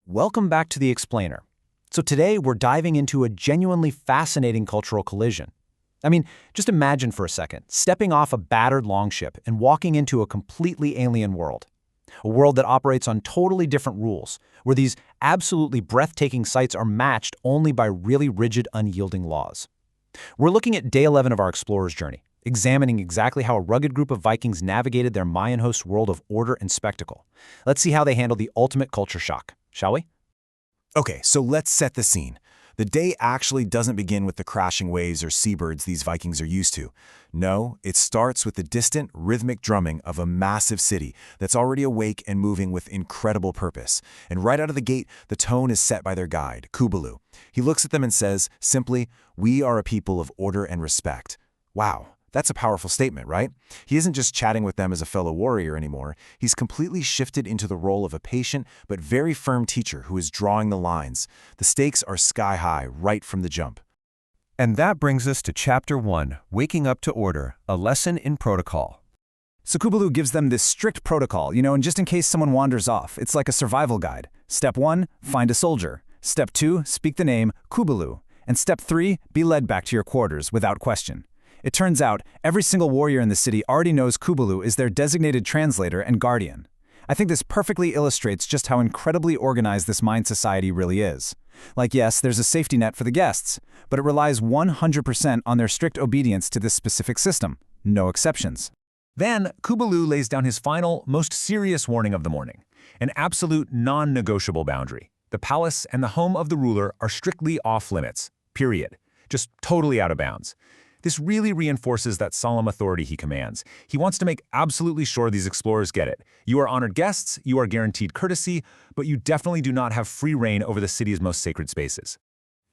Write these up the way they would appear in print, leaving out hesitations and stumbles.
Welcome back to The Explainer. So today we're diving into a genuinely fascinating cultural collision. I mean, just imagine for a second, stepping off a battered longship and walking into a completely alien world. A world that operates on totally different rules, where these absolutely breathtaking sights are matched only by really rigid, unyielding laws. We're looking at day 11 of our explorer's journey, examining exactly how a rugged group of Vikings navigated their Mayan host world of order and spectacle. Let's see how they handle the ultimate culture shock, shall we? Okay, so let's set the scene. The day actually doesn't begin with the crashing waves or seabirds these Vikings are used to. No, it starts with the distant, rhythmic drumming of a massive city that's already awake and moving with incredible purpose. And right out of the gate, the tone is set by their guide, Kooballu. He looks at them and says, simply, "We are a people of order and respect." Wow. That's a powerful statement, right? He isn't just chatting with them as a fellow warrior anymore. He's completely shifted into the role of a patient but very firm teacher who is drawing the lines. The stakes are sky high right from the jump. And that brings us to Chapter 1, Waking Up to Order, a Lesson in Protocol. So Kooballu gives them this strict protocol, and just in case someone wanders off, it's like a survival guide. Step 1, find a soldier. Step 2, speak the name Kooballu. And Step 3, be led back to your quarters without question. It turns out, every single warrior in the city already knows Kooballu is their designated translator and guardian. I think this perfectly illustrates just how incredibly organized this Mayan society really is. Like, yes, there's a safety net for the guests, but it relies 100% on their strict obedience to this specific system. No exceptions. Then, Kooballu lays down his final, most serious warning of the morning. An absolute non-negotiable boundary. The palace and the home of the ruler are strictly off-limits. Period. Just totally out of bounds. This really reinforces that solemn authority he commands. He wants to make absolutely sure these explorers get it. You are honored guests, you are guaranteed courtesy, but you definitely do not have free reign over the city's most sacred spaces.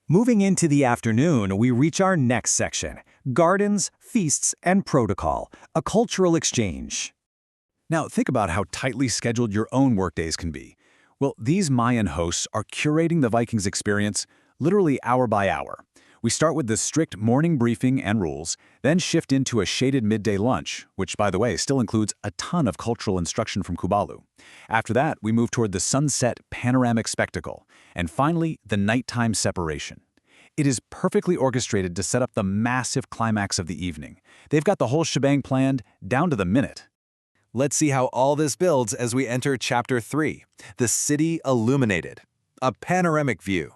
Moving into the afternoon, we reach our next section, Gardens, Feasts, and Protocol, a cultural exchange. Now, think about how tightly scheduled your own workdays can be. Well, these Mayan hosts are curating the Vikings' experience literally hour by hour. We start with the strict morning briefing and rules, then shift into a shaded midday lunch, which, by the way, still includes a ton of cultural instruction from Kooballu. After that, we move toward the sunset panoramic spectacle, and finally, the nighttime separation. It is perfectly orchestrated to set up the massive climax of the evening. They've got the whole shebang planned down to the minute. Let's see how all this builds as we enter Chapter 3, The City Illuminated, a panoramic view.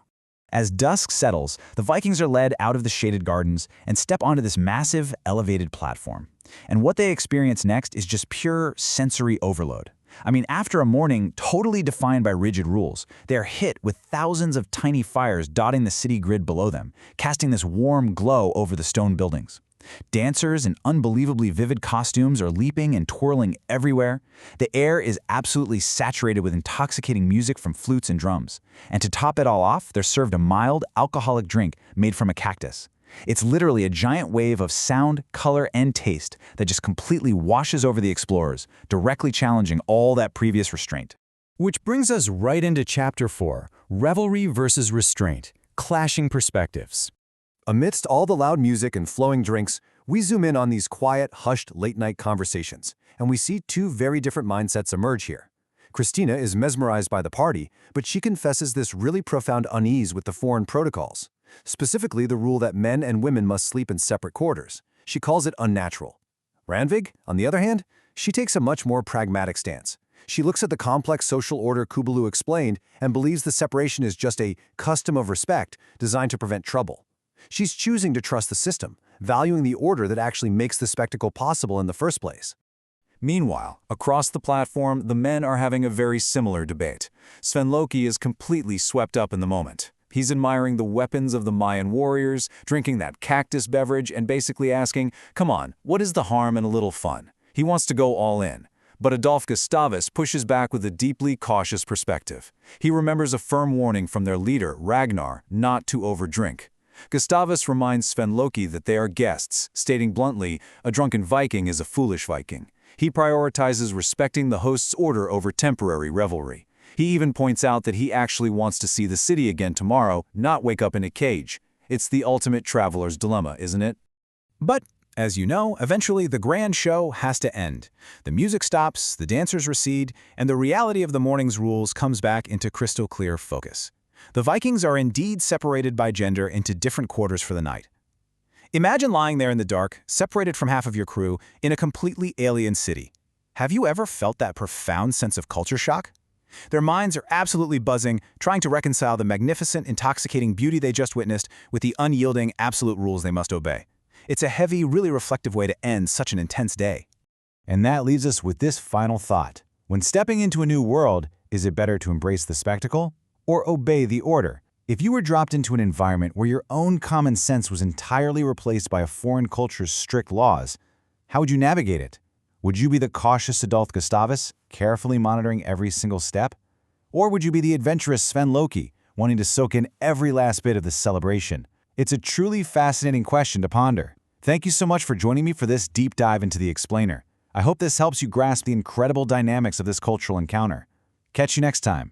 As dusk settles, the Vikings are led out of the shaded gardens and step onto this massive, elevated platform. And what they experience next is just pure sensory overload. I mean, after a morning totally defined by rigid rules, they are hit with thousands of tiny fires dotting the city grid below them, casting this warm glow over the stone buildings. Dancers in unbelievably vivid costumes are leaping and twirling everywhere. The air is absolutely saturated with intoxicating music from flutes and drums. And to top it all off, they're served a mild, alcoholic drink made from a cactus. It's literally a giant wave of sound, color, and taste that just completely washes over the explorers, directly challenging all that previous restraint. Which brings us right into Chapter 4, Revelry versus Restraint, Clashing Perspectives. Amidst all the loud music and flowing drinks, we zoom in on these quiet, hushed, late-night conversations, and we see two very different mindsets emerge here. Christina is mesmerized by the party, but she confesses this really profound unease with the foreign protocols, specifically the rule that men and women must sleep in separate quarters. She calls it unnatural. Ranvig, on the other hand, she takes a much more pragmatic stance. She looks at the complex social order Kooballu explained and believes the separation is just a custom of respect designed to prevent trouble. She's choosing to trust the system, valuing the order that actually makes the spectacle possible in the first place. Meanwhile, across the platform, the men are having a very similar debate. Sven Loki is completely swept up in the moment. He's admiring the weapons of the Mayan warriors, drinking that cactus beverage, and basically asking, come on, what is the harm in a little fun? He wants to go all in. But Adolf Gustavus pushes back with a deeply cautious perspective. He remembers a firm warning from their leader, Ragnar, not to overdrink. Gustavus reminds Sven Loki that they are guests, stating bluntly, a drunken Viking is a foolish Viking. He prioritizes respecting the host's order over temporary revelry. He even points out that he actually wants to see the city again tomorrow, not wake up in a cage. It's the ultimate traveler's dilemma, isn't it? But As you know, eventually the grand show has to end. The music stops, the dancers recede, and the reality of the morning's rules comes back into crystal clear focus. The Vikings are indeed separated by gender into different quarters for the night. Imagine lying there in the dark, separated from half of your crew, in a completely alien city. Have you ever felt that profound sense of culture shock? Their minds are absolutely buzzing, trying to reconcile the magnificent, intoxicating beauty they just witnessed with the unyielding, absolute rules they must obey. It's a heavy, really reflective way to end such an intense day. And that leaves us with this final thought. When stepping into a new world, is it better to embrace the spectacle or obey the order? If you were dropped into an environment where your own common sense was entirely replaced by a foreign culture's strict laws, how would you navigate it? Would you be the cautious adult Gustavus, carefully monitoring every single step? Or would you be the adventurous Sven Loki, wanting to soak in every last bit of the celebration? It's a truly fascinating question to ponder. Thank you so much for joining me for this deep dive into the Explainer. I hope this helps you grasp the incredible dynamics of this cultural encounter. Catch you next time.